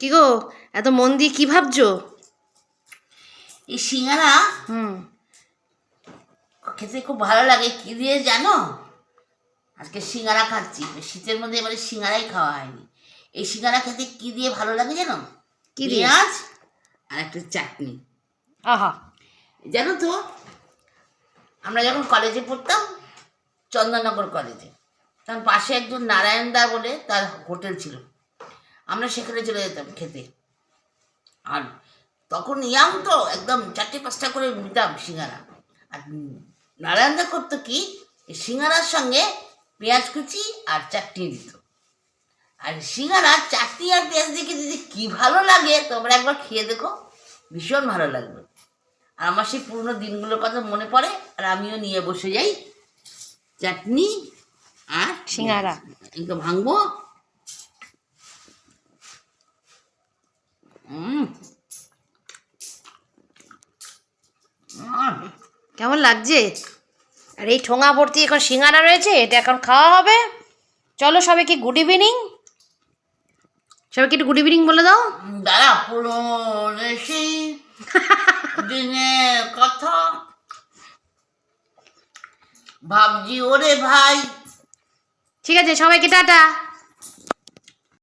কি গো, এত মন দিয়ে কি ভাবছো? এই সিঙ্গারা হুম। খেতে খুব ভালো লাগে। কি দিয়ে জানো? আজকে সিঙ্গারা খাচ্ছি। শীতের মধ্যে এবারে সিঙ্গারাই খাওয়া হয়নি। এই সিঙ্গারা খেতে কি দিয়ে ভালো লাগে জানো? কি দিয়ে? পেঁয়াজ আর একটা চাটনি। আহা। জানো তো, আমরা যখন কলেজে পড়তাম, চন্দননগর কলেজে, তখন পাশে একজন নারায়ণদা বলে তার হোটেল ছিল। আমরা সেখানে চলে যেতাম খেতে। আর তখন ইয়াং তো একদম 4-5টা করে নিতাম সিঙ্গারা। আর নারায়ণদা করতো কি, এই সিঙ্গারার সঙ্গে পেঁয়াজ কুচি আর চাটনি দিত। আর সিঙ্গারা চাটনি আর পেঁয়াজ দিয়ে যদি কি ভালো লাগে, তোমরা একবার খেয়ে দেখো, ভীষণ ভালো লাগবে। আর আমার সেই পুরনো দিনগুলোর কথা মনে পড়ে, আর আমিও নিয়ে বসে যাই চাটনি আর সিঙ্গারা। একটু ভাঙবো। কেমন লাগছে? আর এই ঠোঙা ভর্তি এখন সিঙ্গারা রয়েছে, এটা এখন খাওয়া হবে। চলো সবাইকে গুড ইভিনিং। সবাইকে একটু গুড ইভিনিং বলে দাও। দাঁড়া, পুরনো সেই দিনের কথা ভাবছি ওরে ভাই। ঠিক আছে, সবাইকে টাটা।